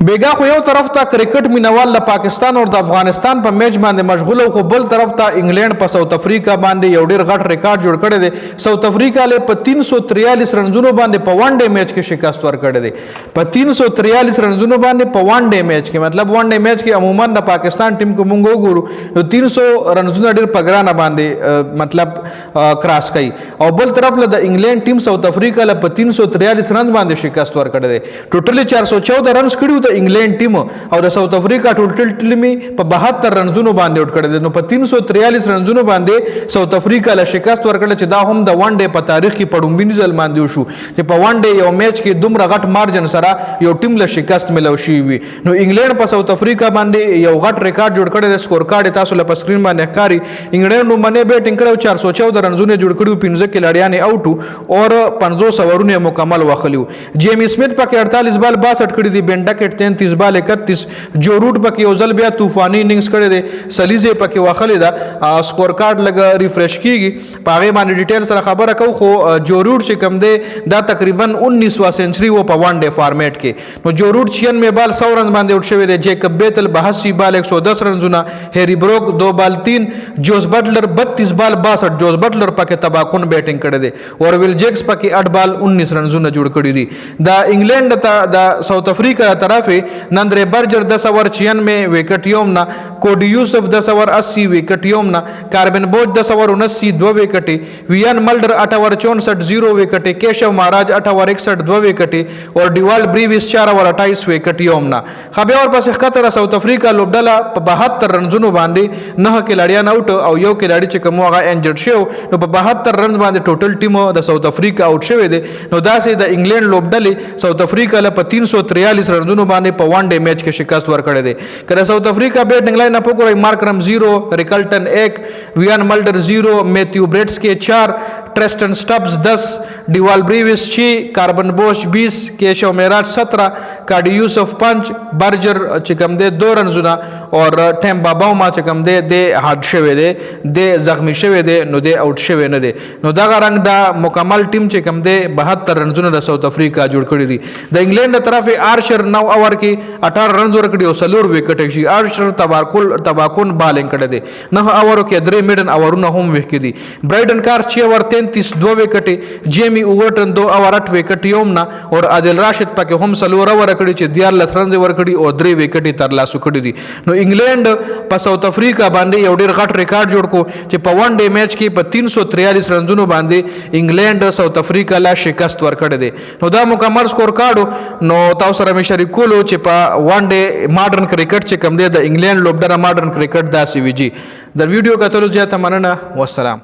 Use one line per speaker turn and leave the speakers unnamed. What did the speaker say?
بیګا خو یو طرف ته کرکټ مینوال له پاکستان او د افغانستان په میچ باندې مشغول او خو بل طرف ته انګلند په ساوث افریقا باندې یو ډیر غټ ریکارډ جوړ کړی دی. ساوث افریقا له په 343 رنزونو باندې په ون ډے میچ کې شکست ورکړی دی. په 343 رنزونو باندې په ون ډے میچ کې مطلب ون ډے میچ کې عموما د پاکستان ټیم کو مونږ وګورو نو 300 رنزونه ډیر په ګرانه باندې مطلب کراس کوي او بل طرف له د انګلند ټیم ساوث افریقا له په 343 رنز باندې شکست ورکړی دی. ټوټلی 414 رنز کړیو د انګلند ټیم او د ساوث افریقا ټوټل ټیم په 72 رنزونو باندې وټ کړی دی. نو په 343 رنزونو باندې ساوث افریقا له شکست ورکړل چې دا هم د ون ډے په تاریخ کې پړومبني ځل باندې وشو چې په ون ډے یو میچ کې دومره غټ مارجن سره یو ټیم له شکست ملو شي وي. نو انګلند په ساوث افریقا باندې یو غټ ریکارډ جوړ کړی دی. سکور کارت تاسو له سکرین باندې ښکاری. انګلند نو منې بیټینګ کړو 414 رنزونه جوړ کړو 15 کھلاڑیان آؤټ او 500 اوورونه مکمل واخلیو. جیمی سمث پکې 48 بال 62 کړی دی. بین ډکټ 33 بال 31. جو روټ پکې یو ځل بیا طوفاني اننګز کړی دی. سلیزه پکې واخلې ده. سکور کارت لګ ریفریش کیږي په هغه باندې ډیټیل سره خبره کو خو جو روټ چې کم دی دا تقریبا 19واں سنچري و په ون ډے فارمیټ کې. نو جو روټ 96 بال 100 رن باندې اؤټ شوی دی. جیکب بیتل 82 بال 110 رنزونه. هری بروک 2 بال 3. جوز بټلر 32 بال 62. جوز بټلر پکې تباکون بیټینګ کړی دی. اور ویل جیکس پکې 8 بال 19 رنزونه جوړ کړی دي. دا انګلند ته د ساوث افریقا طرفه نندره برجر 1096 विकेट योमना. कोडी यूसुफ 1080 विकेट योमना. कार्बन बोज 1079 2 विकेटे. वियान मल्डर 864 0 विकेटे. केशव महाराज 861 2 विकेटे और डिवाल्ड ब्रीविस 428 विकेट योमना. खबे और पास खतर साउथ अफ्रीका लोबडला 72 रनजों बांधे 9 खिलाड़ियां आउट और यो खिलाड़ी चे कमो आगा इंजर्ड शेव नो 72 रन बांधे total team the south Africa out शेवे दे. नो दासे द इंग्लैंड लोबडले साउथ अफ्रीका ला 343 रनजों बांधे प वन डे मैच के शिकस्त वर्कड़े दे. करे south Africa batting line up को मार्करम 0, रिकल्टन 1, वियान मल्डर 0, मैथ्यू ब्रेट्सके 4, ट्रेस्टन स्टब्स 10, डिवाल ब्रीविस 6, कार्बन बोश 20, केशव मेराज 17, काडी यूसुफ 5, बर्जर चिकम दे 2 रनजुना और टेम्बा बाउमा चिकम दे हार्ड शेवे दे जख्मी शेवे दे नो दे आउट शेवे न दे. नो दागा रंग दा मुकम्मल टीम चिकम दे 72 रनजुना द साउथ अफ्रीका जोड़ कड़ी दी. द इंग्लैंड तरफ आर्चर 9 ओवर की 18 रन जोड़ कड़ी और सलूर विकेट शी. आर्चर तबाकुन बालिंग कड़े दे 9 ओवर के 3 मिडन ओवर न होम विकेट दी. ब्राइडन कार 6 ओवर 33 2 विकेटे. जेमी ओवर्टन 2 ओवर 8 विकेट योमना और आदिल राशिद पाके होम सलूर ओवर कड़ी चे दियार लथरन वर कड़ी और 3 विकेट तरला सुकड़ी दी. नो इंग्लैंड प साउथ अफ्रीका बांधे एवढे गट रिकॉर्ड जोड़ को चे प वन डे मैच की 343 रनजों बांधे इंग्लैंड साउथ अफ्रीका ला शिकस्त वर कड़े दे. नो दा मुकम्मल स्कोर कार्ड नो ताउसरा में शरीक कोलो चे प वन डे मॉडर्न क्रिकेट चे कम दे द इंग्लैंड लोबडरा मॉडर्न क्रिकेट दा सीवीजी. द वीडियो का तलो जाता मनना वस्सलाम.